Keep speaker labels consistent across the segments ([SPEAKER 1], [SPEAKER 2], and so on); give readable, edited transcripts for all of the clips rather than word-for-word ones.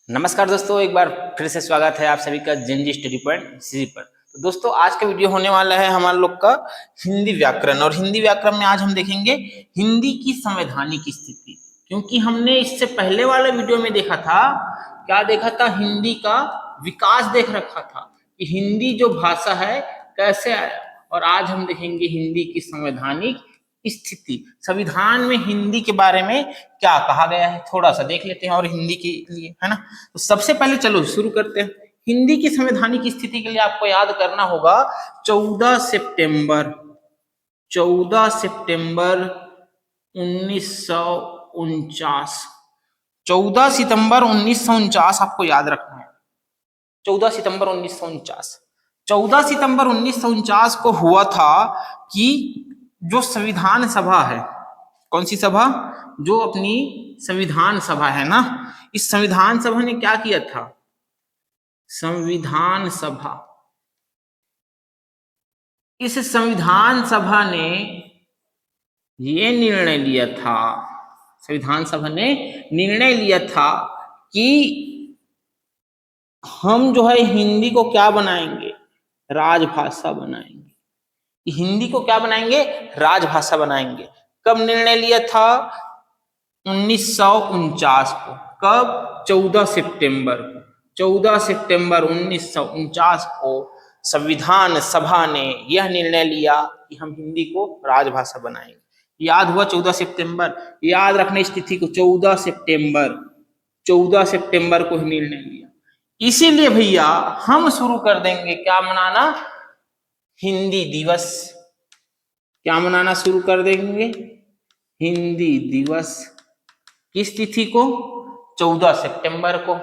[SPEAKER 1] नमस्कार दोस्तों, एक बार फिर से स्वागत है आप सभी का जेनजी स्टडी पॉइंट सीरी पर। तो दोस्तों, आज का वीडियो होने वाला है हमारे लोग का हिंदी व्याकरण। और हिंदी व्याकरण में आज हम देखेंगे हिंदी की संवैधानिक स्थिति। क्योंकि हमने इससे पहले वाले वीडियो में देखा था, क्या देखा था, हिंदी का विकास देख रखा था कि हिंदी जो भाषा है कैसे आया। और आज हम देखेंगे हिंदी की संवैधानिक स्थिति। संविधान में हिंदी के बारे में क्या कहा गया है थोड़ा सा देख लेते हैं, और हिंदी के लिए, है ना। तो सबसे पहले चलो शुरू करते हैं। हिंदी की संवैधानिक स्थिति के लिए आपको याद करना होगा 14 सितंबर 1949। 14 सितंबर 1949 आपको याद रखना है। 14 सितंबर 1949, 14 सितंबर 1949 को हुआ था कि जो संविधान सभा है, कौन सी सभा, जो अपनी संविधान सभा है ना, इस संविधान सभा ने क्या किया था, संविधान सभा, इस संविधान सभा ने ये निर्णय लिया था, संविधान सभा ने निर्णय लिया था कि हम जो है हिंदी को क्या बनाएंगे, राजभाषा बनाएंगे। हिंदी को क्या बनाएंगे, राजभाषा बनाएंगे। कब निर्णय लिया था, 1949 को। कब, 14 सितंबर को। 14 सितंबर 1949 को संविधान सभा ने यह निर्णय लिया कि हम हिंदी को राजभाषा बनाएंगे। याद हुआ 14 सितंबर, याद रखने इस तिथि को, 14 सितंबर को निर्णय लिया। इसीलिए भैया हम शुरू कर देंगे क्या मनाना, हिंदी दिवस। क्या मनाना शुरू कर देंगे, हिंदी दिवस। किस तिथि को, 14 सितंबर को।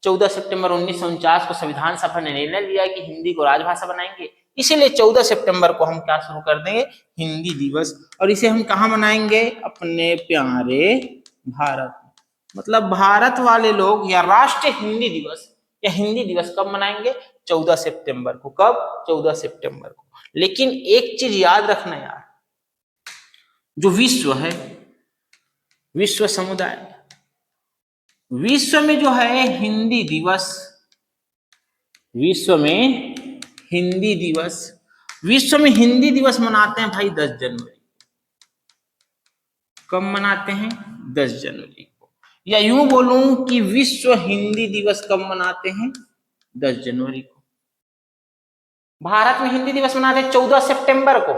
[SPEAKER 1] 14 सितंबर 1949 को संविधान सभा ने निर्णय लिया कि हिंदी को राजभाषा बनाएंगे। इसीलिए 14 सितंबर को हम क्या शुरू कर देंगे, हिंदी दिवस। और इसे हम कहाँ मनाएंगे, अपने प्यारे भारत। मतलब भारत वाले लोग, या राष्ट्रीय हिंदी दिवस या हिंदी दिवस कब मनाएंगे, 14 सितंबर को। कब, 14 सितंबर को। लेकिन एक चीज याद रखना यार, जो विश्व है, विश्व समुदाय, विश्व में जो है हिंदी दिवस, विश्व में हिंदी दिवस, विश्व में हिंदी दिवस मनाते हैं भाई 10 जनवरी। कब मनाते हैं, 10 जनवरी को। या यूं बोलूं कि विश्व हिंदी दिवस कब मनाते हैं, 10 जनवरी को। भारत में हिंदी दिवस मनाते हैं 14 सितंबर को,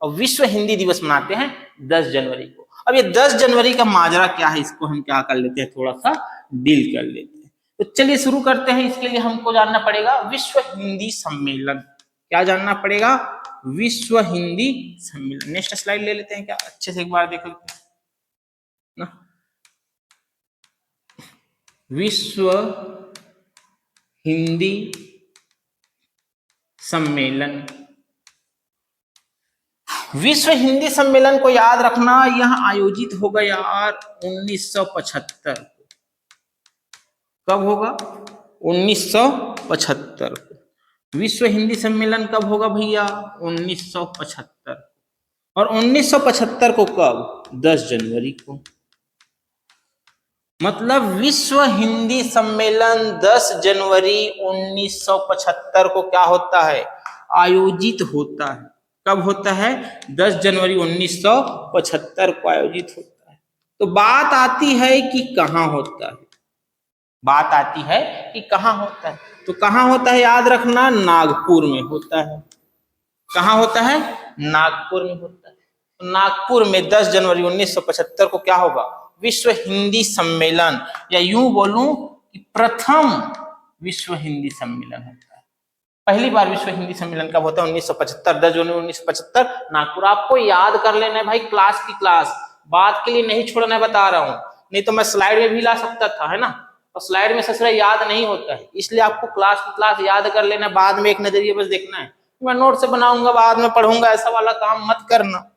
[SPEAKER 1] और विश्व हिंदी दिवस मनाते हैं 10 जनवरी को। अब ये 10 जनवरी का माजरा क्या है, इसको हम क्या कर लेते हैं, थोड़ा सा डील कर लेते हैं। तो चलिए शुरू करते हैं। इसके लिए हमको जानना पड़ेगा विश्व हिंदी सम्मेलन। क्या जानना पड़ेगा, विश्व हिंदी सम्मेलन। नेक्स्ट स्लाइड ले लेते हैं, क्या अच्छे से एक बार देख लेते हैं ना। विश्व हिंदी सम्मेलन, विश्व हिंदी सम्मेलन को याद रखना, यह आयोजित होगा यार 1975 को। कब होगा, 1975 को। विश्व हिंदी सम्मेलन कब होगा भैया, 1975। और 1975 को कब, 10 जनवरी को। मतलब विश्व हिंदी सम्मेलन 10 जनवरी 1975 को क्या होता है, आयोजित होता है। कब होता है, 10 जनवरी 1975 को आयोजित होता है। तो बात आती है कि कहाँ होता है, बात आती है कि कहाँ होता है। तो कहाँ होता है, याद रखना, नागपुर में होता है। कहाँ होता है, नागपुर में होता है। तो नागपुर में 10 जनवरी 1975 को क्या होगा, विश्व हिंदी सम्मेलन, या यूं बोलूं कि प्रथम विश्व हिंदी सम्मेलन होता है। पहली बार विश्व हिंदी सम्मेलन कब होता है, 1975, 10 जनवरी 1975, नागपुर। आपको याद कर लेना है भाई, क्लास की क्लास, बात के लिए नहीं छोड़ना है, बता रहा हूं। नहीं तो मैं स्लाइड में भी ला सकता था, है ना, और स्लाइड में ससुरा याद नहीं होता है। इसलिए आपको क्लास की क्लास याद कर लेना, बाद में एक नजरिए बस देखना है। मैं नोट से बनाऊंगा, बाद में पढ़ूंगा, ऐसा वाला काम मत करना।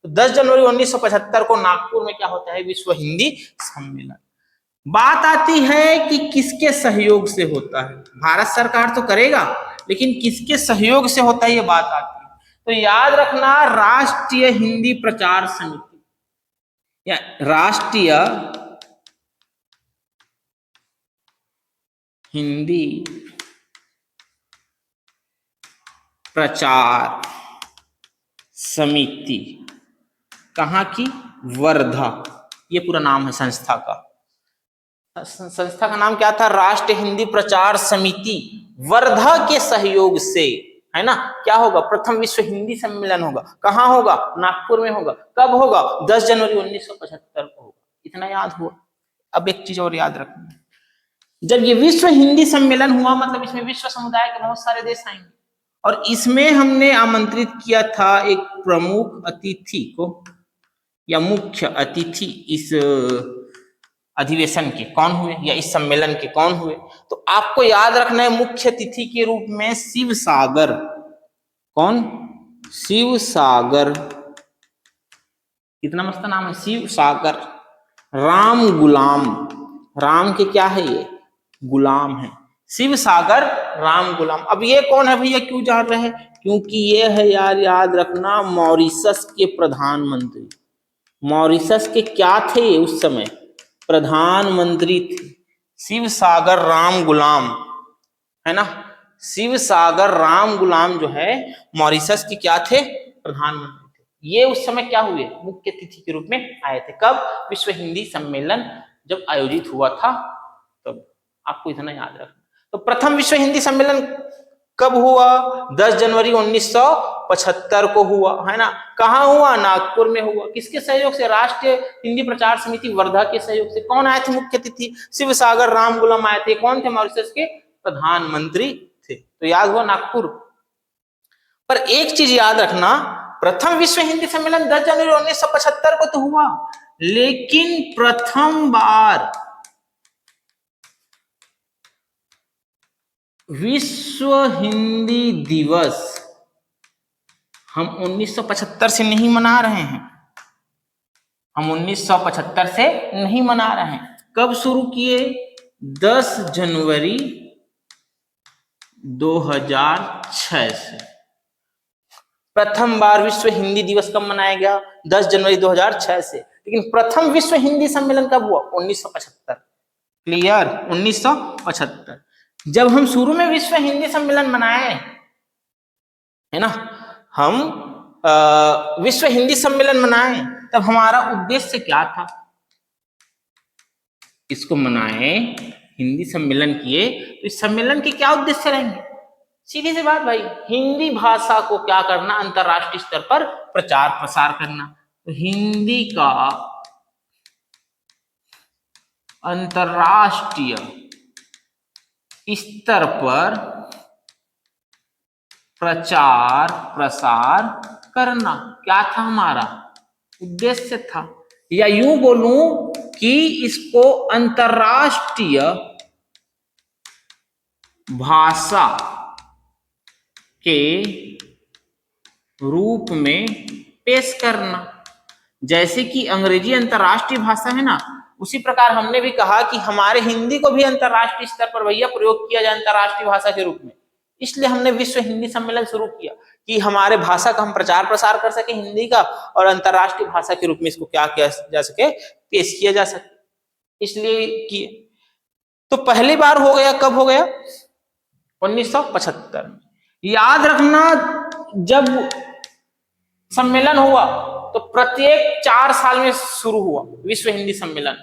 [SPEAKER 1] तो 10 जनवरी 1975 को नागपुर में क्या होता है, विश्व हिंदी सम्मेलन। बात आती है कि किसके सहयोग से होता है। भारत सरकार तो करेगा, लेकिन किसके सहयोग से होता है, ये बात आती है। तो याद रखना, राष्ट्रीय हिंदी प्रचार समिति, या राष्ट्रीय हिंदी प्रचार समिति, कहाँ की? वर्धा, ये पूरा नाम है संस्था का। संस्था का नाम क्या था? राष्ट्रीय हिंदी प्रचार समिति, वर्धा के सहयोग से, है ना। क्या होगा? प्रथम विश्व हिंदी सम्मेलन होगा। कहाँ होगा? नागपुर में होगा। कब होगा? 10 जनवरी 1975 को होगा। इतना याद हुआ। अब एक चीज और याद रखना, जब ये विश्व हिंदी सम्मेलन हुआ मतलब इसमें विश्व समुदाय के बहुत सारे देश आएंगे, और इसमें हमने आमंत्रित किया था एक प्रमुख अतिथि को, या मुख्य अतिथि इस अधिवेशन के कौन हुए, या इस सम्मेलन के कौन हुए? तो आपको याद रखना है, मुख्य अतिथि के रूप में शिव सागर। कौन? शिव सागर। कितना मस्त नाम है, शिव सागर। राम गुलाम, राम के क्या है? ये गुलाम है। शिव सागर राम गुलाम। अब ये कौन है भैया, क्यों जान रहे हैं? क्योंकि ये है यार, याद रखना, मॉरिशस के प्रधानमंत्री। मॉरिशस के क्या थे उस समय? प्रधानमंत्री थे। शिव सागर राम गुलाम, है ना। शिव सागर राम गुलाम जो है मॉरिशस के क्या थे? प्रधानमंत्री थे। ये उस समय क्या हुए? मुख्य अतिथि के रूप में आए थे। कब? विश्व हिंदी सम्मेलन जब आयोजित हुआ था तब। आपको इतना याद रखना। तो प्रथम विश्व हिंदी सम्मेलन कब हुआ? 10 जनवरी 1975 को हुआ, है ना। कहाँ हुआ? नागपुर में हुआ। किसके सहयोग से? राष्ट्रीय हिंदी प्रचार समिति वर्धा के सहयोग से। कौन आए थे मुख्य अतिथि? शिव सागर राम गुलाम आए थे। कौन थे? मॉरिशस के प्रधानमंत्री थे। तो याद हुआ नागपुर। पर एक चीज याद रखना, प्रथम विश्व हिंदी सम्मेलन 10 जनवरी 1975 को तो हुआ, लेकिन प्रथम बार विश्व हिंदी दिवस हम 1975 से नहीं मना रहे हैं। हम 1975 से नहीं मना रहे हैं। कब शुरू किए? 10 जनवरी 2006 से। प्रथम बार विश्व हिंदी दिवस कब मनाया गया? 10 जनवरी 2006 से। लेकिन प्रथम विश्व हिंदी सम्मेलन कब हुआ? 1975। क्लियर? 1975। जब हम शुरू में विश्व हिंदी सम्मेलन मनाए, है ना, हम विश्व हिंदी सम्मेलन मनाए, तब हमारा उद्देश्य क्या था? इसको मनाए, हिंदी सम्मेलन किए, तो इस सम्मेलन के क्या उद्देश्य रहेंगे? सीधी सी बात भाई, हिंदी भाषा को क्या करना? अंतरराष्ट्रीय स्तर पर प्रचार प्रसार करना। तो हिंदी का अंतरराष्ट्रीय स्तर पर प्रचार प्रसार करना क्या था हमारा उद्देश्य था। या यूं बोलूं कि इसको अंतरराष्ट्रीय भाषा के रूप में पेश करना। जैसे कि अंग्रेजी अंतरराष्ट्रीय भाषा है ना, उसी प्रकार हमने भी कहा कि हमारे हिंदी को भी अंतरराष्ट्रीय स्तर पर भैया प्रयोग किया जाए अंतरराष्ट्रीय भाषा के रूप में। इसलिए हमने विश्व हिंदी सम्मेलन शुरू किया कि हमारे भाषा का हम प्रचार प्रसार कर सके हिंदी का, और अंतरराष्ट्रीय भाषा के रूप में इसको क्या किया जा सके? पेश किया जा सके। इसलिए किए। तो पहली बार हो गया, कब हो गया? 1975 में। याद रखना, जब सम्मेलन हुआ तो प्रत्येक 4 साल में शुरू हुआ विश्व हिंदी सम्मेलन।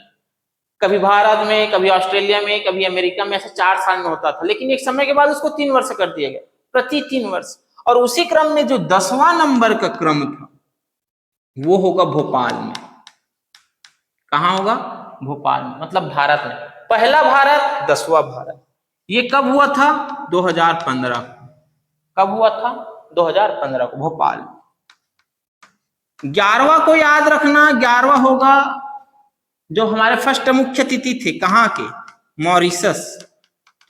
[SPEAKER 1] कभी भारत में, कभी ऑस्ट्रेलिया में, कभी अमेरिका में, ऐसे 4 साल में होता था। लेकिन एक समय के बाद उसको 3 वर्ष कर दिया गया, प्रति 3 वर्ष। और उसी क्रम में जो 10वां नंबर का क्रम था वो होगा भोपाल में। कहाँ होगा? भोपाल में, मतलब भारत में। पहला भारत, 10वां भारत। ये कब हुआ था? 2015 को। कब हुआ था? 2015 को भोपाल में। 11वां को याद रखना, 11वां होगा जो हमारे फर्स्ट मुख्य अतिथि थे, कहाँ के? मॉरिशस।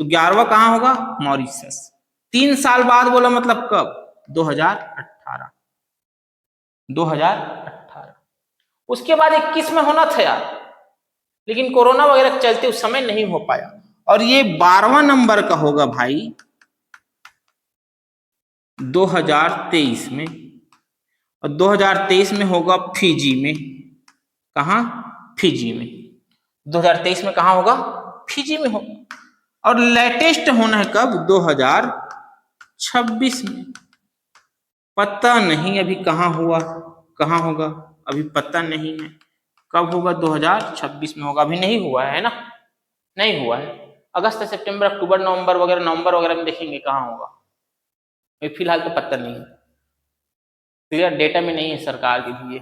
[SPEAKER 1] तो 11वां कहाँ होगा? मॉरिशस। 3 साल बाद बोला, मतलब कब? 2018। 2018। उसके बाद 21 में होना था यार, लेकिन कोरोना वगैरह के चलते उस समय नहीं हो पाया। और ये 12वां नंबर का होगा भाई 2023 में। और 2023 में होगा फिजी में। कहाँ? फिजी में। 2023 में कहाँ होगा? फिजी में होगा। और लेटेस्ट होना है कब? 2026 में। पता नहीं अभी कहाँ हुआ, कहाँ होगा, अभी पता नहीं है कब होगा। 2026 में होगा, अभी नहीं हुआ है ना, नहीं हुआ है। अगस्त सितंबर अक्टूबर नवंबर वगैरह, नवंबर वगैरह में देखेंगे कहाँ होगा। फिलहाल तो पता नहीं है, क्लियर डेटा में नहीं है सरकार के लिए।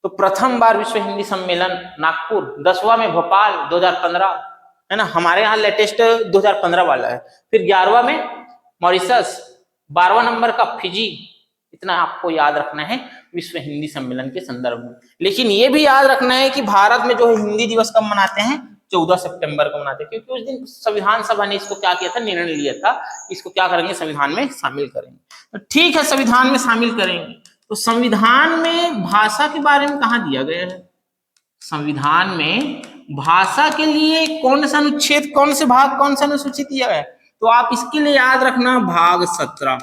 [SPEAKER 1] तो प्रथम बार विश्व हिंदी सम्मेलन नागपुर, 10वां में भोपाल 2015 है ना, हमारे यहाँ लेटेस्ट 2015 वाला है। फिर 11वां में मॉरिशस, 12वां नंबर का फिजी। इतना आपको याद रखना है विश्व हिंदी सम्मेलन के संदर्भ में। लेकिन ये भी याद रखना है कि भारत में जो है हिंदी दिवस कब मनाते हैं? 14 सितंबर को मनाते हैं, क्योंकि उस दिन संविधान सभा ने इसको क्या किया था, निर्णय लिया था, इसको क्या करेंगे, संविधान में शामिल करेंगे। तो ठीक है, संविधान में शामिल करेंगे। तो संविधान में भाषा के बारे में कहाँ दिया गया है? संविधान में भाषा के लिए कौन सा अनुच्छेद, कौन से भाग, कौन सा अनुसूचित दिया गया है? तो आप इसके लिए याद रखना भाग 17,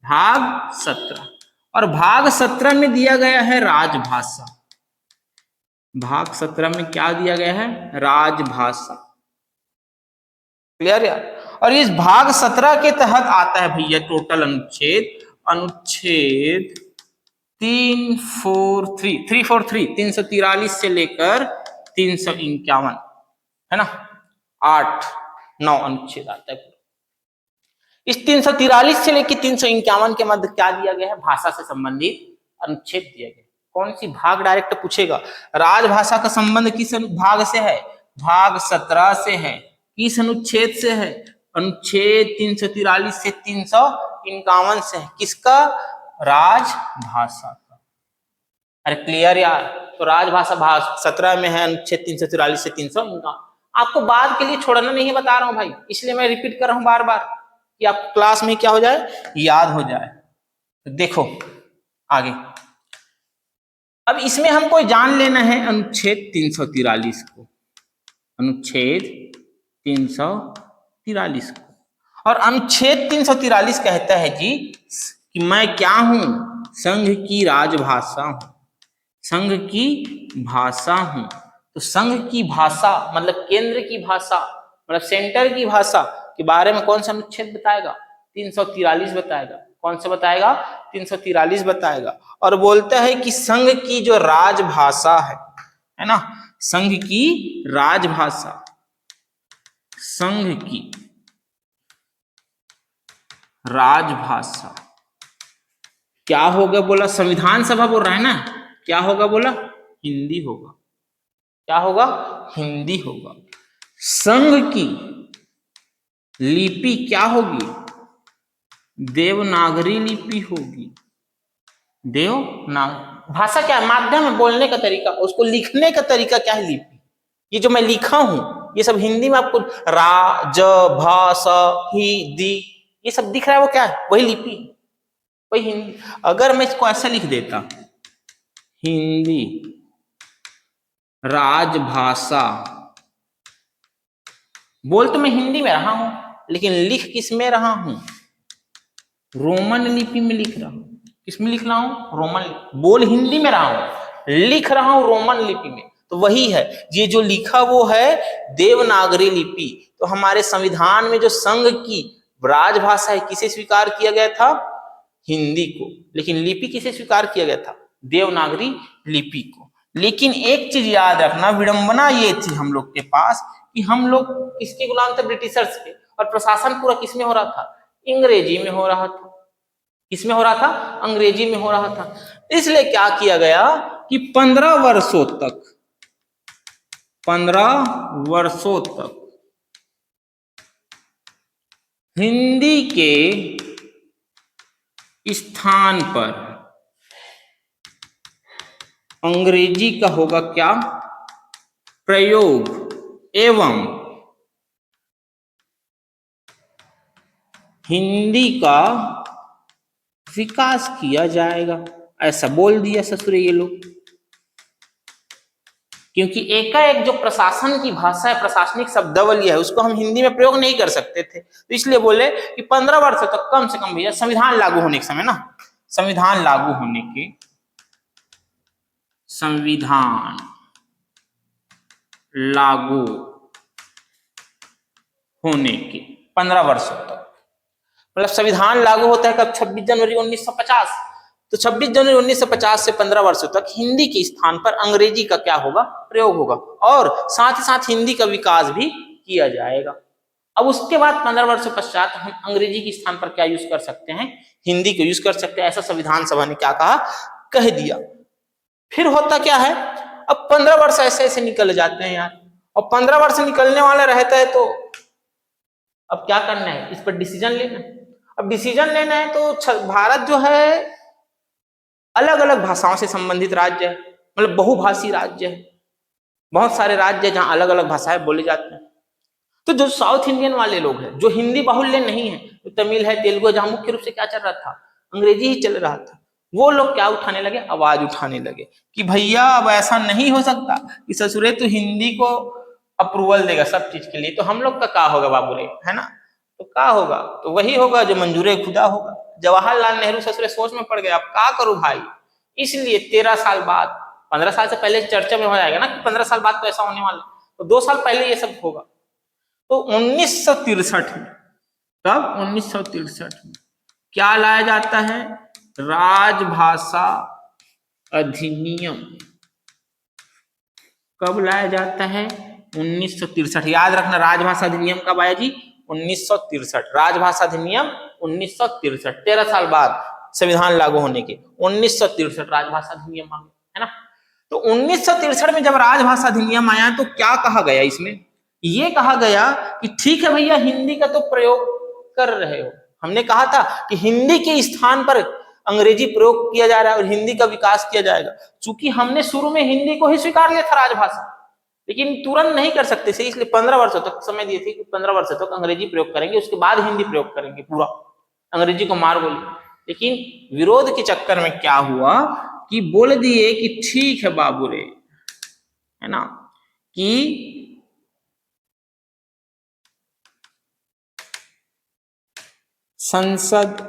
[SPEAKER 1] भाग 17। और भाग 17 में दिया गया है राजभाषा। भाग 17 में क्या दिया गया है? राजभाषा। क्लियर यार? और इस भाग 17 के तहत आता है भैया टोटल अनुच्छेद, अनुच्छेद 343 से लेकर 351 है ना, 8-9 अनुच्छेद आता है। इस 343 से लेकर 351 के मध्य क्या दिया गया है? भाषा से संबंधित अनुच्छेद दिया गया। कौन सी भाग डायरेक्ट पूछेगा? राजभाषा का संबंध किस भाग से है? भाग 17 से है। किस अनुच्छेद से है? अनुच्छेद 343 से 351 से है। किसका? राजभाषा का। अरे क्लियर यार? तो राजभाषा भाग 17 में है, अनुच्छेद 343 से 351। आपको बाद के लिए छोड़ना नहीं बता रहा हूं भाई, इसलिए मैं रिपीट कर रहा हूं बार बार कि आप क्लास में क्या हो जाए, याद हो जाए। तो देखो आगे, अब इसमें हमको जान लेना है अनुच्छेद 343 को, अनुच्छेद 343 को। और अनुच्छेद 343 कहता है जी कि मैं क्या हूं? संघ की राजभाषा हूं, संघ की भाषा हूं। तो संघ की भाषा मतलब केंद्र की भाषा, मतलब सेंटर की भाषा के बारे में कौन सा अनुच्छेद बताएगा? 343 बताएगा। कौन सा बताएगा? 343 बताएगा। और बोलता है कि संघ की जो राजभाषा है ना, संघ की राजभाषा, संघ की राजभाषा क्या होगा? बोला संविधान सभा बोल रहा है ना, क्या होगा? बोला हिंदी होगा। क्या होगा? हिंदी होगा। संघ की लिपि क्या होगी? देवनागरी लिपि होगी। देवनागरी भाषा क्या? माध्यम है, बोलने का तरीका, उसको लिखने का तरीका क्या है? लिपि। ये जो मैं लिखा हूं ये सब हिंदी में आपको रा, ज, भा, स, ही, दी, ये सब दिख रहा है, वो क्या है? वही लिपि, वही हिंदी। अगर मैं इसको ऐसा लिख देता, हिंदी राजभाषा, बोल तो मैं हिंदी में रहा हूं, लेकिन लिख किस में रहा हूं? रोमन लिपि में लिख रहा हूं। किस में लिख रहा हूं? रोमन। बोल हिंदी में रहा हूं, लिख रहा हूं रोमन लिपि में। तो वही है, ये जो लिखा वो है देवनागरी लिपि। तो हमारे संविधान में जो संघ की राजभाषा है, किसे स्वीकार किया गया था? हिंदी को। लेकिन लिपि किसे स्वीकार किया गया था? देवनागरी लिपि को। लेकिन एक चीज याद रखना, विडंबना ये थी हम लोग के पास कि हम लोग किसके गुलाम थे? ब्रिटिशर्स के। और प्रशासन पूरा किसमें हो रहा था? अंग्रेजी में हो रहा था। किसमें हो रहा था? अंग्रेजी में हो रहा था। इसलिए क्या किया गया कि 15 वर्षों तक, 15 वर्षों तक हिंदी के स्थान पर अंग्रेजी का होगा क्या? प्रयोग एवं हिंदी का विकास किया जाएगा। ऐसा बोल दिया ससुर ये लोग, क्योंकि एकाएक जो प्रशासन की भाषा है, प्रशासनिक शब्दावली है, उसको हम हिंदी में प्रयोग नहीं कर सकते थे। तो इसलिए बोले कि 15 वर्ष तक कम से कम भैया, संविधान लागू होने के समय ना, संविधान लागू होने के, संविधान लागू होने के 15 वर्षों तक। मतलब संविधान लागू होता है कब? 26 जनवरी 1950। तो 26 जनवरी 1950 से 15 वर्षों तक हिंदी के स्थान पर अंग्रेजी का क्या होगा? प्रयोग होगा, और साथ ही साथ हिंदी का विकास भी किया जाएगा। अब उसके बाद 15 वर्षों पश्चात हम अंग्रेजी के स्थान पर क्या यूज कर सकते हैं? हिंदी को यूज कर सकते हैं, ऐसा संविधान सभा ने क्या कहा? कह दिया। फिर होता क्या है, अब 15 वर्ष ऐसे ऐसे निकल जाते हैं यार, और 15 वर्ष निकलने वाला रहता है, तो अब क्या करना है? इस पर डिसीजन लेना है। अब डिसीजन लेना है तो भारत जो है अलग अलग भाषाओं से संबंधित राज्य है, मतलब बहुभाषी राज्य है, बहुत सारे राज्य है जहां अलग अलग भाषाएं बोली जाती हैं। तो जो साउथ इंडियन वाले लोग हैं, जो हिंदी बाहुल्य नहीं है, तो तमिल है, तेलुगु है, जहां मुख्य रूप से क्या चल रहा था? अंग्रेजी ही चल रहा था, वो लोग क्या उठाने लगे? आवाज उठाने लगे कि भैया अब ऐसा नहीं हो सकता कि ससुरे तो हिंदी को अप्रूवल देगा सब चीज के लिए, तो हम लोग का क्या होगा बाबू रे, है ना? तो क्या होगा? तो वही होगा जो मंजूर खुदा होगा। जवाहरलाल नेहरू ससुरे सोच में पड़ गए, अब क्या करूं भाई? इसलिए 13 साल बाद, 15 साल से पहले चर्चा में हो जाएगा ना कि 15 साल बाद तो ऐसा होने वाला, तो 2 साल पहले ये सब होगा। तो 1963 में, तब 1963 में क्या लाया जाता है? राजभाषा अधिनियम। कब लाया जाता है? 1963। याद रखना, राजभाषा अधिनियम कब आया जी? 1963। राजभाषा अधिनियम 1963, 13 साल बाद संविधान लागू होने के 1963 राजभाषा अधिनियम आ गया, है ना? तो 1963 में जब राजभाषा अधिनियम आया तो क्या कहा गया इसमें? ये कहा गया कि ठीक है भैया, हिंदी का तो प्रयोग कर रहे हो, हमने कहा था कि हिंदी के स्थान पर अंग्रेजी प्रयोग किया जा रहा है और हिंदी का विकास किया जाएगा। चूंकि हमने शुरू में हिंदी को ही स्वीकार लिया था राजभाषा, लेकिन तुरंत नहीं कर सकते थे, इसलिए 15 वर्षों तक समय दिए थे कि 15 वर्षों तक अंग्रेजी प्रयोग करेंगे, उसके बाद हिंदी प्रयोग करेंगे, पूरा अंग्रेजी को मार बोली। लेकिन विरोध के चक्कर में क्या हुआ कि बोल दिए कि ठीक है बाबू रे, है ना, कि संसद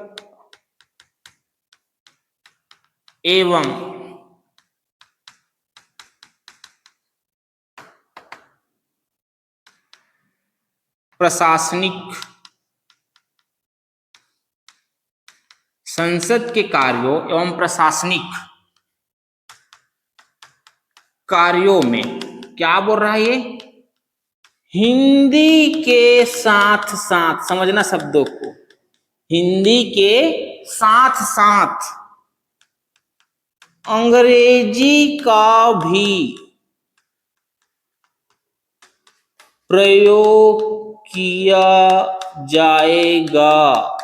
[SPEAKER 1] एवं प्रशासनिक, संसद के कार्यों एवं प्रशासनिक कार्यों में क्या बोल रहा है ये? हिंदी के साथ साथ, समझना शब्दों को, हिंदी के साथ साथ अंग्रेजी का भी प्रयोग किया जाएगा।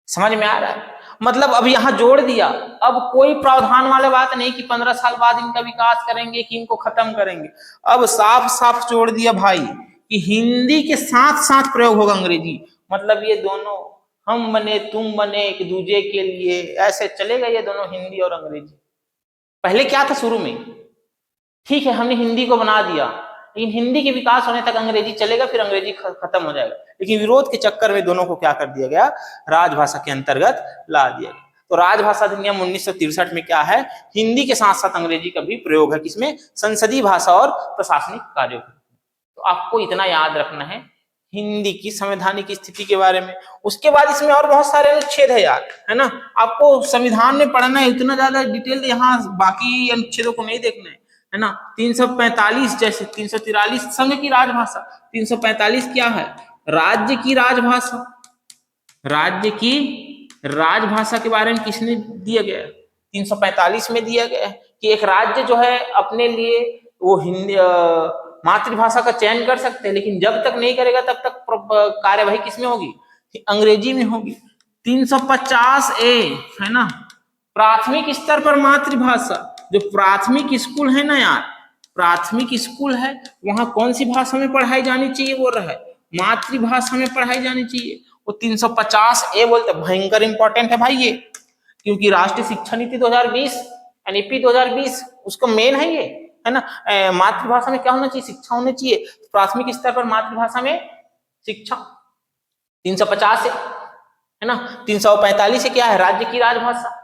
[SPEAKER 1] समझ में आ रहा है? मतलब अब यहां जोड़ दिया, अब कोई प्रावधान वाले बात नहीं कि 15 साल बाद इनका विकास करेंगे कि इनको खत्म करेंगे। अब साफ साफ जोड़ दिया भाई कि हिंदी के साथ साथ प्रयोग होगा अंग्रेजी। मतलब ये दोनों, हम बने तुम बने एक दूसरे के लिए, ऐसे चलेगा ये दोनों, हिंदी और अंग्रेजी। पहले क्या था शुरू में? ठीक है, हमने हिंदी को बना दिया, लेकिन हिंदी के विकास होने तक अंग्रेजी चलेगा, फिर अंग्रेजी खत्म हो जाएगा। लेकिन विरोध के चक्कर में दोनों को क्या कर दिया गया? राजभाषा के अंतर्गत ला दिया गया। तो राजभाषा अधिनियम 1963 में क्या है? हिंदी के साथ साथ अंग्रेजी का भी प्रयोग है, किसमें? संसदीय भाषा और प्रशासनिक कार्यों में। तो आपको इतना याद रखना है हिंदी की संवैधानिक स्थिति के बारे में। उसके बाद इसमें और बहुत सारे अनुच्छेद है यार, है ना? आपको संविधान में पढ़ना है, इतना ज्यादा डिटेल यहाँ बाकी अनुच्छेदों को नहीं देखना है ना? 345, जैसे 343 संघ की राजभाषा, 345 क्या है? राज्य की राजभाषा। राज्य की राजभाषा के बारे में किसने दिया गया? 345 में दिया गया है कि एक राज्य जो है अपने लिए वो हिंदी मातृभाषा का चयन कर सकते हैं, लेकिन जब तक नहीं करेगा तब तक कार्यवाही किसमें होगी? अंग्रेजी में होगी। 350 ए, है ना, प्राथमिक स्तर पर मातृभाषा। जो प्राथमिक स्कूल है ना यार, प्राथमिक स्कूल है, वहां कौन सी भाषा में पढ़ाई जानी चाहिए? बोल रहा है मातृभाषा में पढ़ाई जानी चाहिए। वो 350 ए बोलते, भयंकर इंपॉर्टेंट है भाई ये, क्योंकि राष्ट्रीय शिक्षा नीति 2020, एनईपी 2020 उसका मेन है ये, है ना? मातृभाषा में क्या होना चाहिए? शिक्षा होनी चाहिए। प्राथमिक स्तर पर मातृभाषा में शिक्षा। 350 है ना, 345 से क्या है? राज्य की राजभाषा।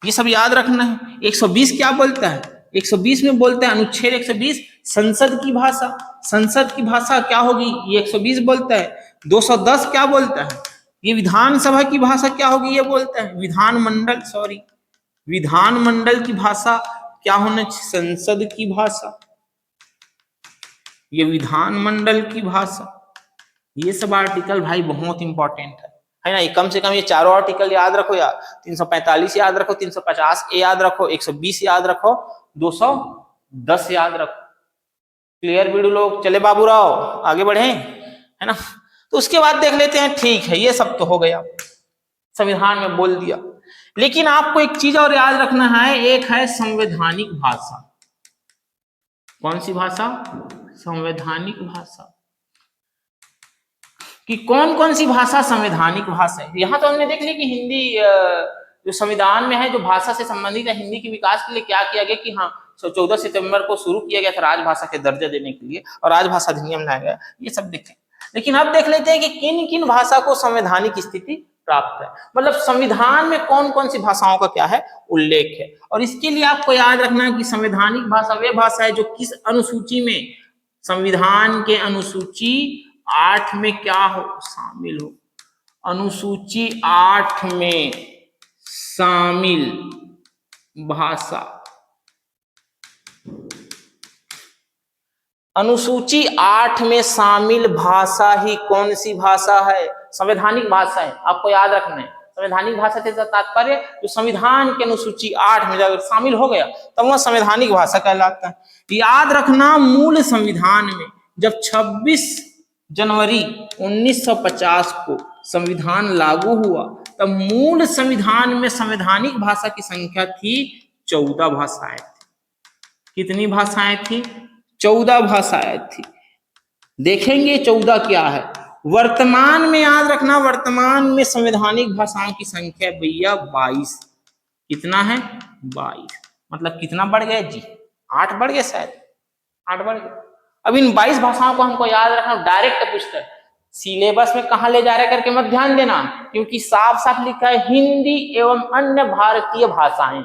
[SPEAKER 1] ये सब याद रखना है। 120 क्या बोलता है? 120 में बोलता है, अनुच्छेद 120, संसद की भाषा, संसद की भाषा क्या होगी, ये 120 बोलता है। 210 क्या बोलता है, ये विधानसभा की भाषा क्या होगी, ये बोलता है विधानमंडल, सॉरी विधानमंडल की भाषा क्या होना चाहिए, संसद की भाषा, ये विधानमंडल की भाषा। ये सब आर्टिकल भाई बहुत इंपॉर्टेंट है ना। कम से कम ये चारों आर्टिकल याद रखो यार, 345 याद रखो, 350 ए याद रखो, 120 याद रखो, 210 याद रखो। क्लियर वीडियो लोग, चले बाबूराव आगे बढ़े, है ना। तो उसके बाद देख लेते हैं, ठीक है ये सब तो हो गया, संविधान में बोल दिया, लेकिन आपको एक चीज और याद रखना है, एक है संवैधानिक भाषा। कौन सी भाषा, संवैधानिक भाषा, कि कौन कौन सी भाषा संवैधानिक भाषा है। यहां तो हमने देख लिया कि हिंदी जो संविधान में है, जो भाषा से संबंधित है, हिंदी के विकास के लिए क्या किया गया कि हाँ 14 सितंबर को शुरू किया गया था राजभाषा के दर्जा देने के लिए, और राजभाषा अधिनियम लाया गया, ये सब देखें। लेकिन अब देख लेते हैं कि किन किन भाषा को संवैधानिक स्थिति प्राप्त है, मतलब संविधान में कौन कौन सी भाषाओं का क्या है उल्लेख है। और इसके लिए आपको याद रखना है कि संवैधानिक भाषा वे भाषा है जो किस अनुसूची में, संविधान के अनुसूची 8 में क्या हो, शामिल हो, अनुसूची 8 में शामिल भाषा। अनुसूची 8 में शामिल भाषा ही कौन सी भाषा है, संवैधानिक भाषा है। आपको याद रखना है, संवैधानिक भाषा से तात्पर्य जो संविधान के अनुसूची 8 में अगर शामिल हो गया तब वह संवैधानिक भाषा कहलाता है। याद रखना, मूल संविधान में जब 26 जनवरी 1950 को संविधान लागू हुआ, तब मूल संविधान में संवैधानिक भाषा की संख्या थी 14 भाषाएं थी। कितनी भाषाएं थी, 14 भाषाएं थी। देखेंगे 14 क्या है। वर्तमान में याद रखना, वर्तमान में संवैधानिक भाषाओं की संख्या भैया 22। कितना है, 22। मतलब कितना बढ़ गया जी, 8 बढ़ गया, शायद 8 बढ़ गया। अब इन 22 भाषाओं को हमको याद रखना, डायरेक्ट पूछता है सिलेबस में कहां ले जा रहा है करके मत ध्यान देना, क्योंकि साफ साफ लिखा है हिंदी एवं अन्य भारतीय भाषाएं,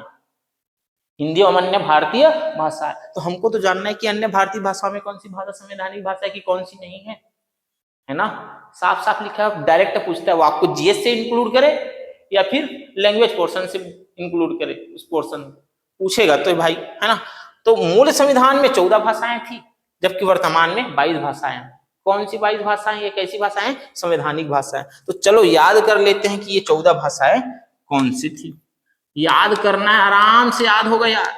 [SPEAKER 1] हिंदी एवं अन्य भारतीय भाषा। तो हमको तो जानना है कि अन्य भारतीय भाषाओं में कौन सी भाषा संवैधानिक भाषा है कि कौन सी नहीं है ना। साफ साफ लिखा है, डायरेक्ट पूछता है वो आपको जीएस से इंक्लूड करे या फिर लैंग्वेज पोर्शन से इंक्लूड करे, उस पोर्शन पूछेगा तो भाई, है ना। तो मूल संविधान में 14 भाषाएं थी, जबकि वर्तमान में 22 भाषाएं। कौन सी 22 भाषाएं, ये कैसी भाषाएं, संवैधानिक भाषाएं। तो चलो याद कर लेते हैं कि ये 14 भाषाएं कौन सी थी। याद करना है, आराम से याद होगा यार,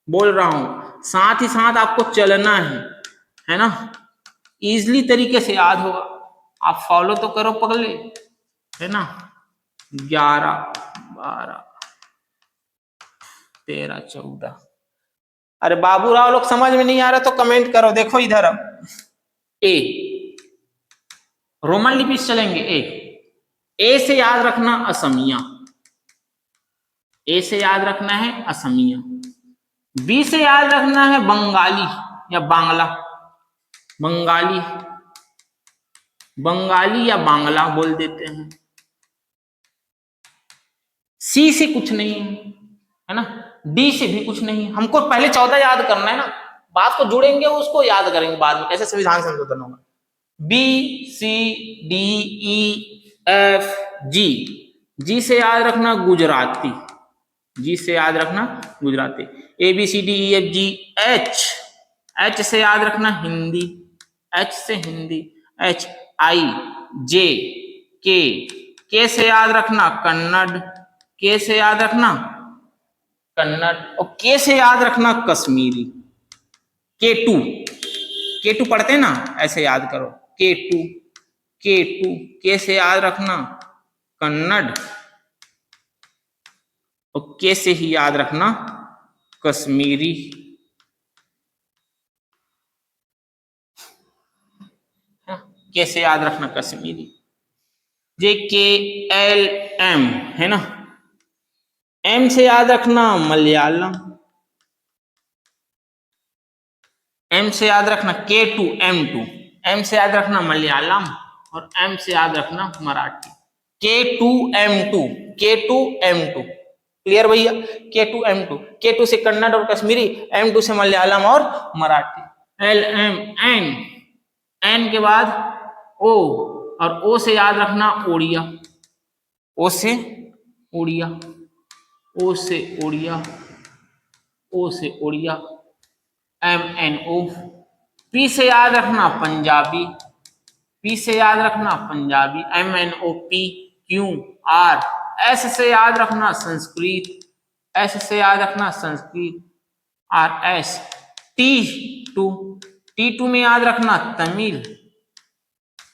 [SPEAKER 1] बोल रहा हूं, साथ ही साथ आपको चलना है ना, इजली तरीके से याद होगा। आप फॉलो तो करो पगले, है ना। 11, 12, 13, 14। अरे बाबूराव लोग समझ में नहीं आ रहा तो कमेंट करो। देखो इधर, अब ए रोमन लिपि से चलेंगे। ए से याद रखना असमिया, ए से याद रखना है असमिया। बी से याद रखना है बंगाली या बांग्ला, बंगाली, बंगाली या बांग्ला बोल देते हैं। सी से कुछ नहीं है ना, डी से भी कुछ नहीं। हमको पहले 14 याद करना है ना, बात को जुड़ेंगे उसको याद करेंगे बाद में कैसे संविधान संशोधन होगा। B, C, D, E, F, G. G से याद रखना गुजराती, जी से याद रखना Gujarati. A B C D E F G. H, H से याद रखना हिंदी, एच से हिंदी। एच, आई, जे, के से याद रखना कन्नड़, के से याद रखना कन्नड़, और के से याद रखना कश्मीरी। के टू पढ़ते ना, ऐसे याद करो, के से याद रखना कन्नड़, और के से ही याद रखना कश्मीरी। के से याद रखना कश्मीरी। जे के एल एम है ना, एम से याद रखना मलयालम, एम से याद रखना K2 M2, एम से याद रखना मलयालम, और एम से याद रखना Marathi. K2 M2, K2 M2, clear भैया। K2 M2, K2 से कन्नड़ और कश्मीरी, M2 से मलयालम और Marathi, L M N, N के बाद ओ, और ओ से याद रखना ओडिया, ओ से ओडिया, ओ से ओडिया, ओ से Odia, M N O. P से याद रखना पंजाबी, पी से याद रखना Punjabi, M N O P Q R. S से याद रखना संस्कृत, एस से याद रखना Sanskrit, R S. T two, T two में याद रखना तमिल,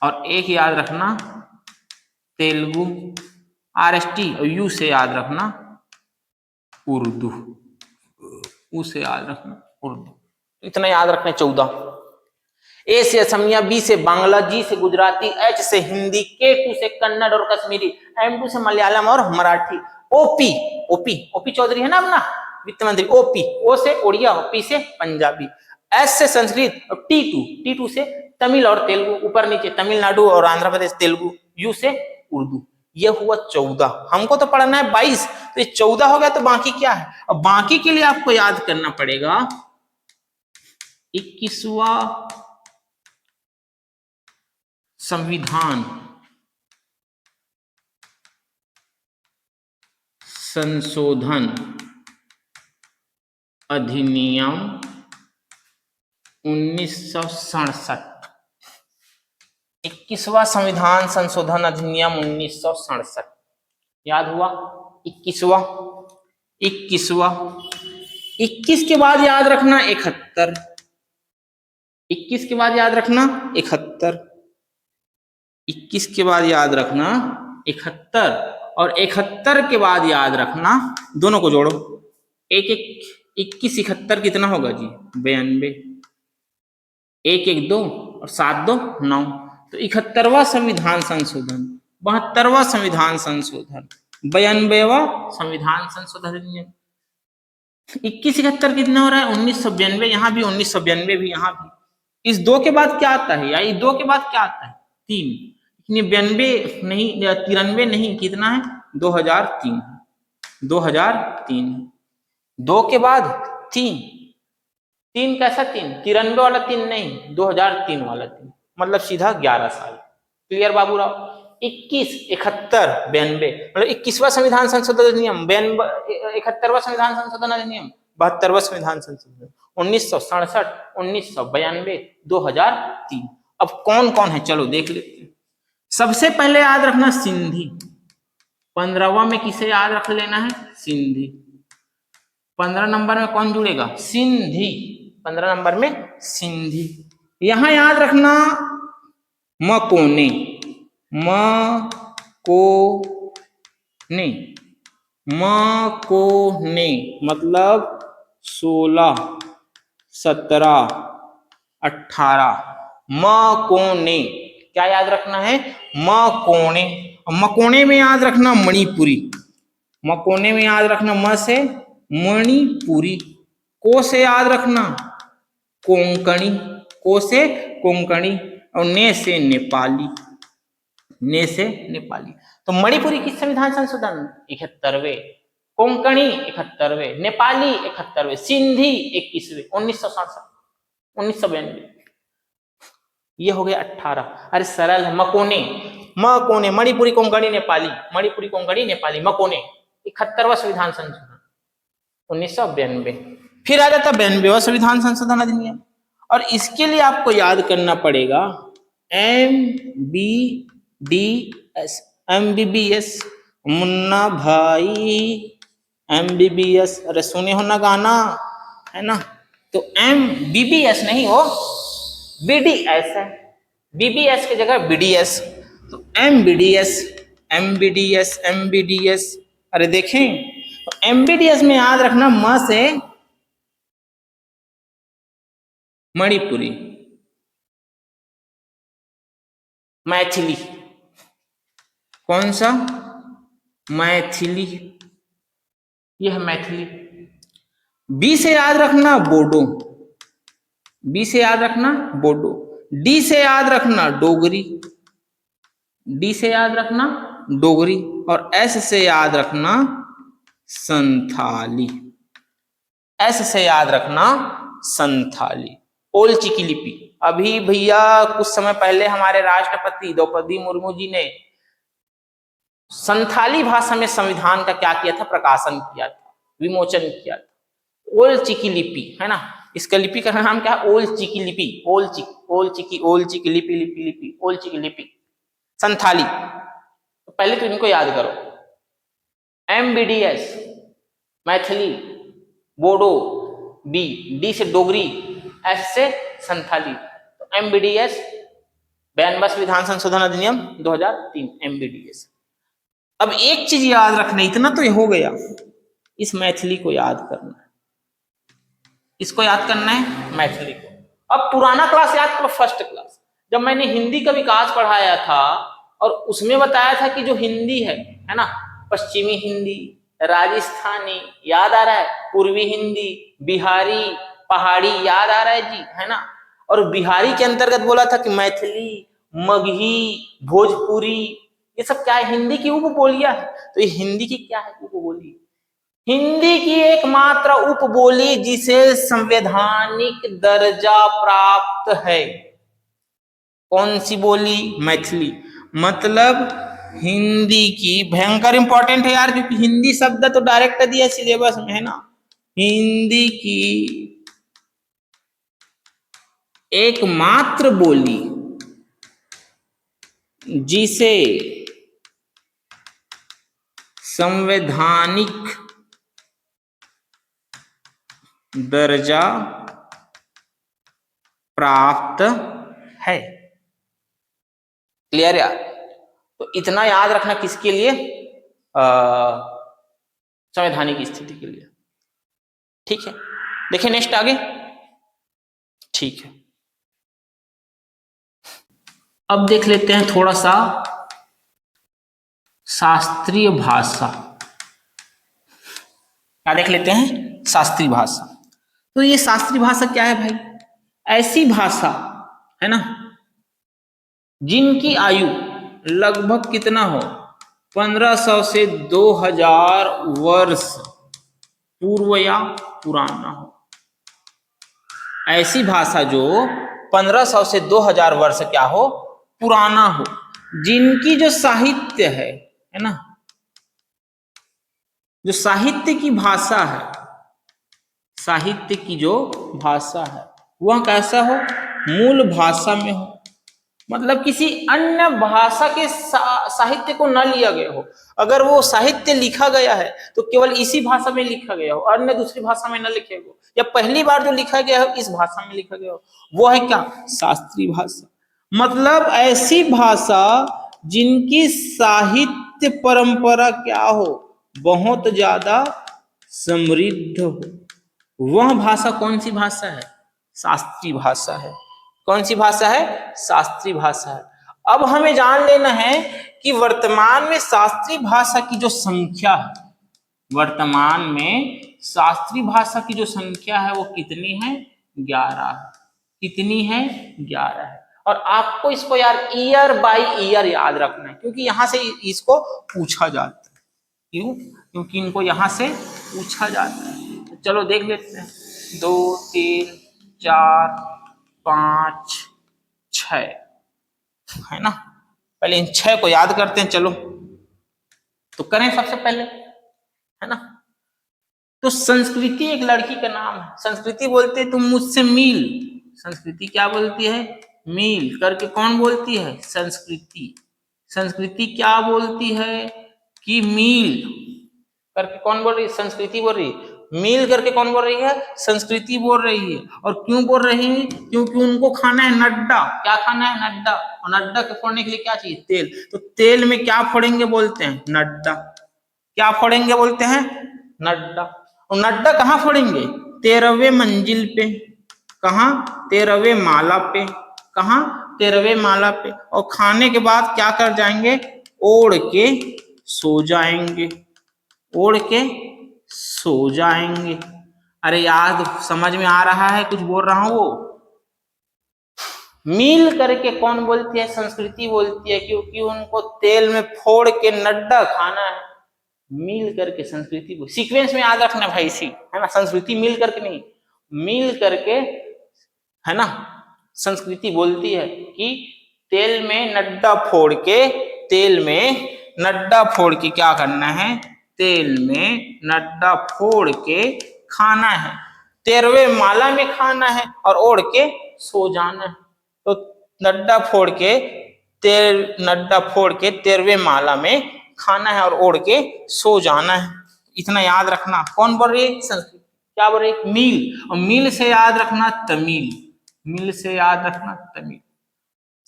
[SPEAKER 1] और एक याद रखना तेलुगु, आर एस टी, और यू से याद रखना उर्दू, ऊ से याद रखना उर्दू। इतना याद रखना 14। ए से असमिया, बी से बांग्ला, जी से गुजराती, एच से हिंदी, के टू से कन्नड़ और कश्मीरी, एम टू से मलयालम और Marathi, OP, OP OP Chaudhary है ना अपना वित्त मंत्री, ओपी, ओ से ओडिया, पी से पंजाबी, एस से संस्कृत, और टी टू से तमिल और तेलुगु, ऊपर नीचे तमिलनाडु और आंध्र प्रदेश तेलुगु, यू से उर्दू। ये हुआ 14। हमको तो पढ़ना है 22, तो ये 14 हो गया, तो बाकी क्या है? अब बाकी के लिए आपको याद करना पड़ेगा 21वां संविधान संशोधन अधिनियम 1967। 21वां संविधान संशोधन अधिनियम 1967 याद हुआ? 21वां, 21 के बाद याद रखना 71, 21 के बाद याद रखना 71, 21 के बाद याद रखना 71, और 71 के बाद याद रखना, दोनों को जोड़ो, एक एक 21 71 कितना होगा जी? 92, एक एक 2 और 7 2 9, तो 71वां संविधान संशोधन, 72वां संविधान संशोधन, 92वां संविधान संशोधन अधिनियम। 21 71 कितना हो रहा है? 1992, यहाँ भी 1992 भी, यहाँ भी। इस 2 के बाद क्या आता है, या इस 2 के बाद क्या आता है? 3, 92 नहीं, 93 नहीं, कितना है? 2003, 2003, 2 के बाद 3, 3 कैसा 3? 93 वाला 3 नहीं, 2003 वाला 3, मतलब सीधा 11 साल। क्लियर बाबूराव? 21 71 92, मतलब 21वां संविधान संशोधन अधिनियम, 71वां संविधान संशोधन अधिनियम, 72वां संविधान संशोधन, 1967, 1992, 2003। अब कौन कौन है चलो देख लेते हैं। सबसे पहले याद रखना सिंधी, 15वां में किसे याद रख लेना है? सिंधी। 15 नंबर में कौन जुड़ेगा? सिंधी, 15 नंबर में सिंधी। यहां याद रखना मकोने, मकोने, मकोने मतलब 16 17 18, मकोने। क्या याद रखना है? मकोने। मकोने में याद रखना मणिपुरी, मकोने में याद रखना म से मणिपुरी, को से याद रखना कोंकणी, को से कोंकणी, और ने से नेपाली, ने से नेपाली। तो मणिपुरी किस संविधान संशोधन? 71वें, कोंकणी 71वें, नेपाली 71वें, सिंधी 21वें, 1967, 1992। ये हो गया 18। अरे सरल है, मकोने, मकोने, मणिपुरी कोंकणी नेपाली, मणिपुरी कोंकणी नेपाली, मकोने, 71वां संविधान संशोधन 1992। फिर आ जाता 92वां संविधान संशोधन अधिनियम, और इसके लिए आपको याद करना पड़ेगा MBBS, MBBS, मुन्ना भाई MBBS, अरे सुने हो ना गाना, है ना? तो MBBS नहीं हो, BDS है, BBS की जगह BDS, तो MBDS, MBDS, MBDS। अरे देखें, तो MBDS में याद रखना म से मणिपुरी, मैथिली, कौन सा? मैथिली, यह है मैथिली। बी से याद रखना बोडो, बी से याद रखना बोडो, डी से याद रखना डोगरी, डी से याद रखना डोगरी, और एस से याद रखना संथाली, एस से याद रखना संथाली। ओल चिकी लिपि। अभी भैया कुछ समय पहले हमारे राष्ट्रपति द्रौपदी मुर्मू जी ने संथाली भाषा में संविधान का क्या किया था, प्रकाशन किया था, विमोचन किया था। ओल चिकी लिपि है ना, इसका लिपि का नाम क्या है, ओल चिकी लिपि, ओल चिकी लिपि लिपि लिपि ओल चिकी लिपि संथाली। तो पहले तो इनको याद करो, MBDS Maithili, Bodo, B, D से डोगरी, एस से संथाली। तो MBDS 92 विधान संशोधन अधिनियम 2003 MBDS। अब एक चीज याद रखना, इतना तो हो गया, इस मैथिली को याद करना है, इसको याद करना है मैथिली को। अब पुराना क्लास याद करो, फर्स्ट क्लास, जब मैंने हिंदी का विकास पढ़ाया था और उसमें बताया था कि जो हिंदी है ना, पश्चिमी हिंदी, राजस्थानी, याद आ रहा है, पूर्वी हिंदी, बिहारी, पहाड़ी, याद आ रहा है जी, है ना। और बिहारी के अंतर्गत बोला था कि मैथिली, मगही, भोजपुरी, ये सब क्या है, हिंदी की उपबोलियां है। तो ये हिंदी की क्या है, उपबोली, हिंदी की एकमात्र उपबोली जिसे संवैधानिक दर्जा प्राप्त है। कौन सी बोली, मैथिली। मतलब हिंदी की, भयंकर इंपॉर्टेंट है यार, क्योंकि हिंदी शब्द तो डायरेक्ट दिया सिलेबस में है ना। हिंदी की एकमात्र बोली जिसे संवैधानिक दर्जा प्राप्त है। क्लियर यार। तो इतना याद रखना किसके लिए, संवैधानिक स्थिति के लिए। ठीक है, देखिए नेक्स्ट आगे। ठीक है, अब देख लेते हैं थोड़ा सा शास्त्रीय भाषा, क्या देख लेते हैं, शास्त्रीय भाषा। तो ये शास्त्रीय भाषा क्या है भाई, ऐसी भाषा है ना जिनकी आयु लगभग कितना हो, 1500 से 2000 वर्ष पूर्व या पुराना हो। ऐसी भाषा जो 1500 से 2000 वर्ष क्या हो, पुराना हो, जिनकी जो साहित्य है ना, जो साहित्य की भाषा है, साहित्य की जो भाषा है वह कैसा हो, मूल भाषा में हो। मतलब किसी अन्य भाषा के साहित्य को न लिया गया हो। अगर वो साहित्य लिखा गया है तो केवल इसी भाषा में लिखा गया हो, अन्य दूसरी भाषा में न लिखे हो, या पहली बार जो लिखा गया हो इस भाषा में लिखा गया हो, वो है क्या, शास्त्रीय भाषा। मतलब ऐसी भाषा जिनकी साहित्य परंपरा क्या हो, बहुत ज्यादा समृद्ध हो, वह भाषा कौन सी भाषा है, शास्त्रीय भाषा है। कौन सी भाषा है, शास्त्रीय भाषा है। अब हमें जान लेना है कि वर्तमान में शास्त्रीय भाषा की जो संख्या है, वर्तमान में शास्त्रीय भाषा की जो संख्या है वो कितनी है, 11 है। कितनी है, 11 है। और आपको इसको यार ईयर बाय ईयर याद रखना है, क्योंकि यहां से इसको पूछा जाता है। क्यों, क्योंकि इनको यहां से पूछा जाता है। तो चलो देख लेते हैं, 2 3 4 5 6 है ना। पहले इन 6 को याद करते हैं, चलो तो करें सबसे पहले, है ना। तो संस्कृति एक लड़की का नाम है। संस्कृति बोलते तुम मुझसे मिल, संस्कृति क्या बोलती है, मिल करके कौन बोलती है, संस्कृति। संस्कृति क्या बोलती है कि मिल करके कौन बोल रही है, संस्कृति बोल रही है। मिल करके कौन बोल रही है, संस्कृति बोल रही है। और क्यों बोल रही है, क्योंकि उनको खाना है नड्डा। क्या खाना है, नड्डा। और नड्डा के फोड़ने के लिए क्या चाहिए, तेल। तो तेल में क्या फोड़ेंगे बोलते हैं, नड्डा। क्या फोड़ेंगे बोलते हैं, नड्डा। और नड्डा कहाँ फोड़ेंगे, 13वें मंजिल पे। कहाँ, 13वें माला पे। कहाँ, 13वें माला पे। और खाने के बाद क्या कर जाएंगे, ओढ़ के सो जाएंगे, ओढ़ के सो जाएंगे। अरे यार समझ में आ रहा है, कुछ बोल रहा हूं वो। मिल करके कौन बोलती है, संस्कृति बोलती है, क्योंकि उनको तेल में फोड़ के नड्डा खाना है। मिल करके संस्कृति बोल, सीक्वेंस में याद रखना भाई, इसी है ना, संस्कृति मिल करके नहीं, मिल करके है ना। संस्कृति बोलती है कि तेल में नड्डा फोड़ के, तेल में नड्डा फोड़ के क्या करना है, तेल में नड्डा फोड़ के खाना है, 13वें माला में खाना है और ओढ़ के सो जाना है। तो नड्डा फोड़ के, नड्डा फोड़ के 13वें माला में खाना है और ओढ़ के सो जाना है। इतना याद रखना। कौन बोल रही है? संस्कृत। क्या बोल रही है? मील। और मील से याद रखना तमिल, मील से याद रखना तमिल।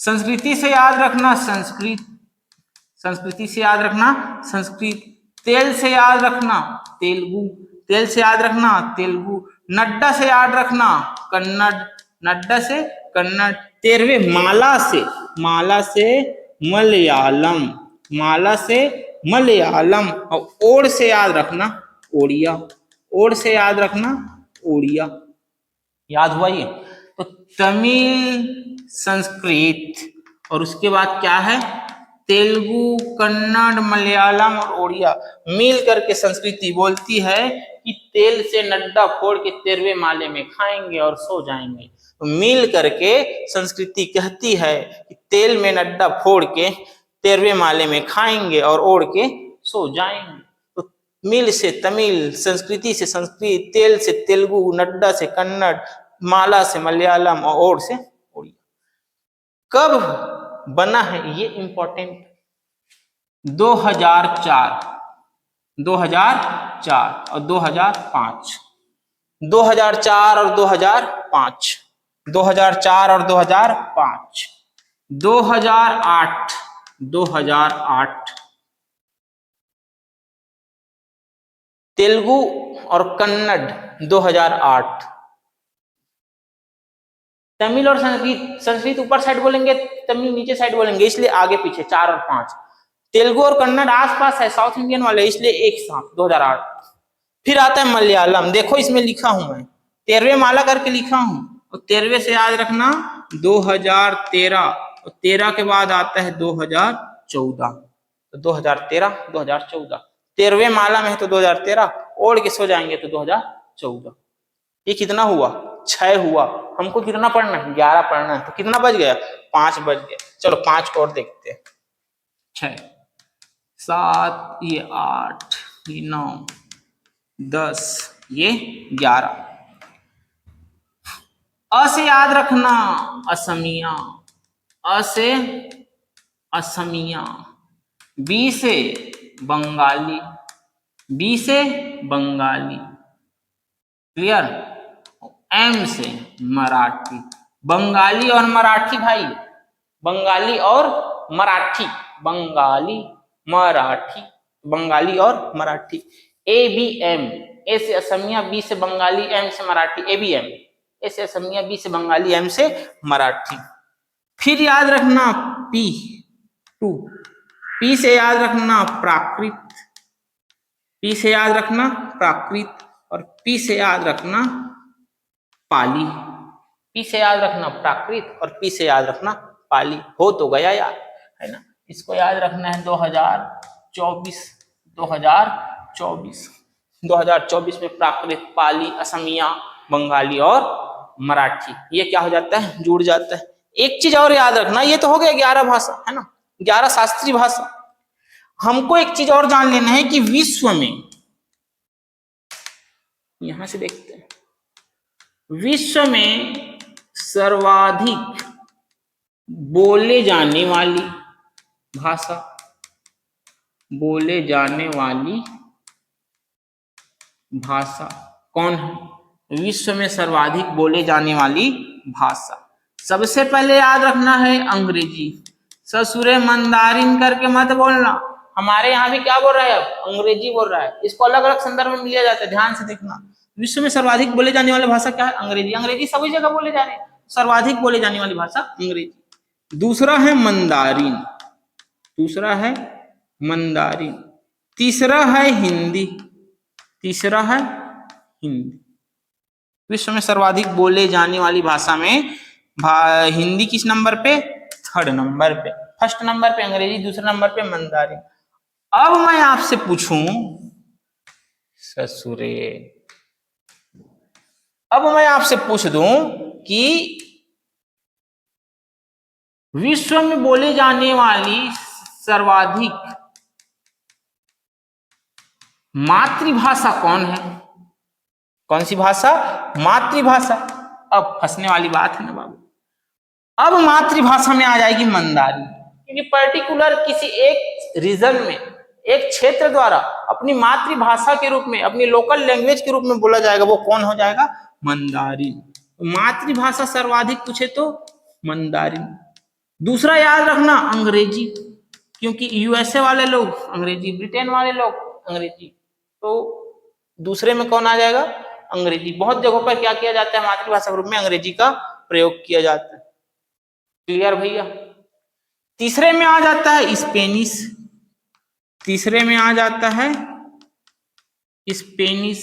[SPEAKER 1] संस्कृति से याद रखना संस्कृत, संस्कृति से याद रखना संस्कृत। तेल से याद रखना तेलुगु, तेल से याद रखना तेलुगु। नड्डा से याद रखना कन्नड़, नड्डा से कन्नड़। 13वें माला से, माला से मलयालम, माला से मलयालम। और ओड़ से याद रखना ओड़िया, ओड़ से याद रखना ओड़िया। याद हुआ ये? तो तमिल, संस्कृत, और उसके बाद क्या है? तेलुगु, कन्नड़, मलयालम और ओड़िया मिल करके संस्कृति बोलती है कि तेल से नड्डा फोड़ के 13वें माले में खाएंगे और सो जाएंगे। तो मिल करके संस्कृति कहती है कि तेल में नड्डा फोड़ के 13वें माले में खाएंगे और ओढ़ के सो जाएंगे। तो मिल से तमिल, संस्कृति से संस्कृत, तेल से तेलुगु, नड्डा से कन्नड़, माला से मलयालम और ओढ़ से ओड़िया। कब बना है ये इंपॉर्टेंट? 2004, 2004 और 2005, 2004 और 2005, 2004 और 2005, 2008, 2008 तेलुगु और कन्नड़ 2008, तमिल और संस्कृत, संस्कृत ऊपर साइड बोलेंगे, तमिल नीचे साइड बोलेंगे, इसलिए आगे पीछे 4 और 5। तेलुगु और कन्नड़ आसपास है, साउथ इंडियन वाले, इसलिए एक साथ 2008। फिर आता है मलयालम, देखो इसमें लिखा हूं मैं, 13वें माला करके लिखा हूं। और 13वें से याद रखना 2013, और 13 के बाद आता है 2014। तो 2013, 2014, 13वें माला में है तो 2013, ओढ़ के सो जाएंगे तो 2014। ये कितना हुआ? 6 हुआ। हमको कितना पढ़ना है? 11 पढ़ना है। तो कितना बज गया? 5 बज गया। चलो 5 को और देखते हैं। 6, 7, ये 8, ये 9, 10, ये 11। अ से याद रखना असमिया, अ से असमिया। बी से बंगाली, बी से बंगाली, क्लियर। एम से मराठी। बंगाली और मराठी भाई, बंगाली और मराठी, बंगाली मराठी, बंगाली और मराठी। ए बी एम, ए से असमिया, बी से बंगाली, एम से मराठी, ए बी एम। ए से असमिया, बी से बंगाली, एम से मराठी। फिर याद रखना पी टू, पी से याद रखना प्राकृत, पी से याद रखना प्राकृत, और पी से याद रखना पाली। पी से याद रखना प्राकृत और पी से याद रखना पाली। हो तो गया यार, है ना। इसको याद रखना है 2024, 2024, 2024 में प्राकृत, पाली, असमिया, बंगाली और मराठी, ये क्या हो जाता है? जुड़ जाता है। एक चीज और याद रखना, ये तो हो गया 11 भाषा, है ना, 11 शास्त्रीय भाषा। हमको एक चीज और जान लेना है कि विश्व में, यहां से देखते हैं, विश्व में सर्वाधिक बोले जाने वाली भाषा, बोले जाने वाली भाषा कौन है? विश्व में सर्वाधिक बोले जाने वाली भाषा, सबसे पहले याद रखना है अंग्रेजी। ससुरे मंदारिन करके मत बोलना, हमारे यहाँ भी क्या बोल रहा है? अब अंग्रेजी बोल रहा है। इसको अलग अलग संदर्भ में लिया जाता है, ध्यान से देखना। विश्व में सर्वाधिक बोले जाने वाली भाषा क्या है? अंग्रेजी। अंग्रेजी सभी जगह बोले जा रहे हैं, सर्वाधिक बोले जाने वाली भाषा अंग्रेजी। दूसरा है मंदारिन, दूसरा है मंदारिन। तीसरा है हिंदी, तीसरा है हिंदी। विश्व में सर्वाधिक बोले जाने वाली भाषा में हिंदी किस नंबर पे? 3rd नंबर पे। फर्स्ट नंबर पे अंग्रेजी, दूसरे नंबर पे मंदारिन। अब मैं आपसे पूछूं ससुरे, अब मैं आपसे पूछ दूं कि विश्व में बोले जाने वाली सर्वाधिक मातृभाषा कौन है? कौन सी भाषा? मातृभाषा। अब फंसने वाली बात है ना बाबू। अब मातृभाषा में आ जाएगी मंदारी, क्योंकि पर्टिकुलर किसी एक रीजन में, एक क्षेत्र द्वारा अपनी मातृभाषा के रूप में, अपनी लोकल लैंग्वेज के रूप में बोला जाएगा, वो कौन हो जाएगा? मंदारी। मातृभाषा सर्वाधिक पूछे तो मंदारी। दूसरा याद रखना अंग्रेजी, क्योंकि यूएसए वाले लोग अंग्रेजी, ब्रिटेन वाले लोग अंग्रेजी, तो दूसरे में कौन आ जाएगा? अंग्रेजी। बहुत जगहों पर क्या किया जाता है? मातृभाषा के रूप में अंग्रेजी का प्रयोग किया जाता है। क्लियर भैया? तीसरे में आ जाता है स्पेनिश, तीसरे में आ जाता है स्पेनिश।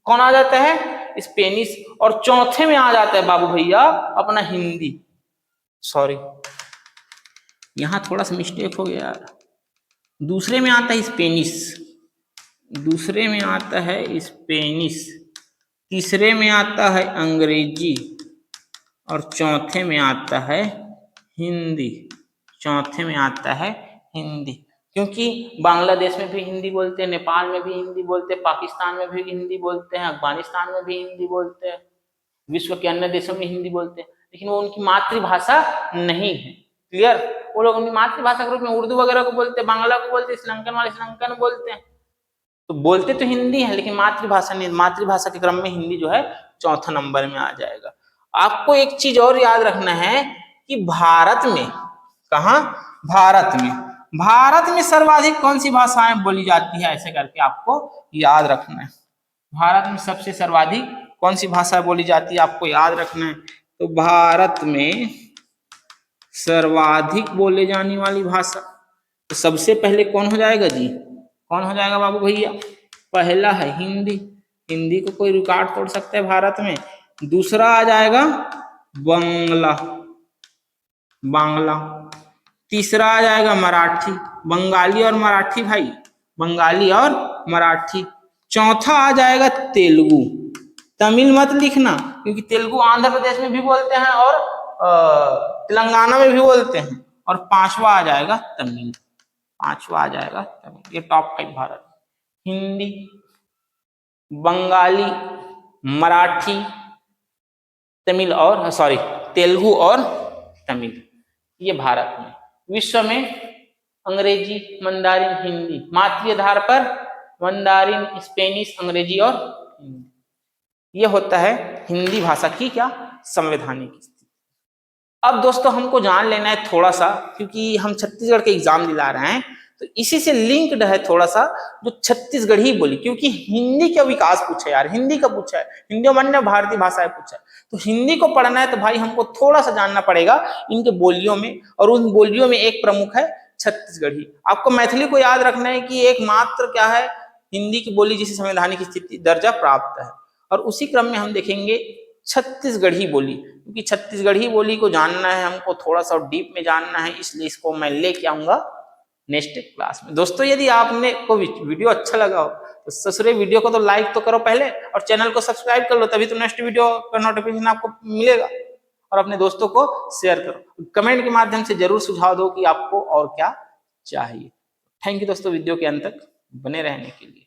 [SPEAKER 1] कौन आ जाता है? स्पेनिश। और चौथे में आ जाता है बाबू भैया अपना हिंदी। सॉरी, यहां थोड़ा सा मिस्टेक हो गया यार। दूसरे में आता है स्पेनिश, दूसरे में आता है स्पेनिश, तीसरे में आता है अंग्रेजी, और चौथे में आता है हिंदी। चौथे में आता है हिंदी, क्योंकि बांग्लादेश में भी हिंदी बोलते हैं, नेपाल में भी हिंदी बोलते हैं, पाकिस्तान में भी हिंदी बोलते हैं, अफगानिस्तान में भी हिंदी बोलते हैं, विश्व के अन्य देशों में हिंदी बोलते हैं, लेकिन वो उनकी मातृभाषा नहीं है। क्लियर? वो लोग अपनी मातृभाषा के रूप में उर्दू वगैरह को बोलते हैं, बांग्ला को बोलते हैं, श्रीलंकन वाले श्रीलंकन बोलते हैं, तो बोलते तो हिंदी है लेकिन मातृभाषा नहीं। मातृभाषा के क्रम में हिंदी जो है चौथा नंबर में आ जाएगा। आपको एक चीज और याद रखना है कि भारत में, कहा? भारत में सर्वाधिक कौन सी भाषाएं बोली जाती है, ऐसे करके आपको याद रखना है। भारत में सबसे सर्वाधिक कौन सी भाषा बोली जाती है, आपको याद रखना है। तो भारत में सर्वाधिक बोले जाने वाली भाषा, तो सबसे पहले कौन हो जाएगा जी? कौन हो जाएगा बाबू भैया? पहला है हिंदी। हिंदी को कोई रिकॉर्ड तोड़ सकता है भारत में? दूसरा आ जाएगा बांग्ला। तीसरा आ जाएगा मराठी, बंगाली और मराठी भाई, बंगाली और मराठी। चौथा आ जाएगा तेलुगु। तमिल मत लिखना, क्योंकि तेलुगु आंध्र प्रदेश में भी बोलते हैं और तेलंगाना में भी बोलते हैं। और पांचवा आ जाएगा तमिल, पांचवा आ जाएगा तमिल। ये टॉप 5 भारत। हिंदी, बंगाली, मराठी, तमिल और तेलुगु और तमिल, ये भारत में। विश्व में अंग्रेजी, मंदारिन, हिंदी, मातृ आधार पर मंदारिन, स्पेनिश, अंग्रेजी और हिंदी। ये होता है हिंदी भाषा की क्या? संवैधानिक स्थिति। अब दोस्तों हमको जान लेना है थोड़ा सा, क्योंकि हम छत्तीसगढ़ के एग्जाम दिला रहे हैं, तो इसी से लिंक्ड है थोड़ा सा जो छत्तीसगढ़ी बोली, क्योंकि हिंदी का विकास पूछा यार, हिंदी का पूछा है, हिंदी अन्य भारतीय भाषाएं पूछा है, तो हिंदी को पढ़ना है तो भाई हमको थोड़ा सा जानना पड़ेगा इनके बोलियों में, और उन बोलियों में एक प्रमुख है छत्तीसगढ़ी। आपको मैथिली को याद रखना है कि एकमात्र क्या है? हिंदी की बोली जिसे संवैधानिक स्थिति दर्जा प्राप्त है। और उसी क्रम में हम देखेंगे छत्तीसगढ़ी बोली, क्योंकि छत्तीसगढ़ी बोली को जानना है हमको, थोड़ा सा डीप में जानना है, इसलिए इसको मैं लेके आऊंगा नेक्स्ट क्लास में। दोस्तों यदि आपने को वीडियो अच्छा लगा हो तो ससुरे वीडियो को तो लाइक तो करो पहले, और चैनल को सब्सक्राइब कर लो, तभी तो नेक्स्ट वीडियो का नोटिफिकेशन आपको मिलेगा। और अपने दोस्तों को शेयर करो, कमेंट के माध्यम से जरूर सुझाव दो कि आपको और क्या चाहिए। थैंक यू दोस्तों वीडियो के अंत तक बने रहने के लिए।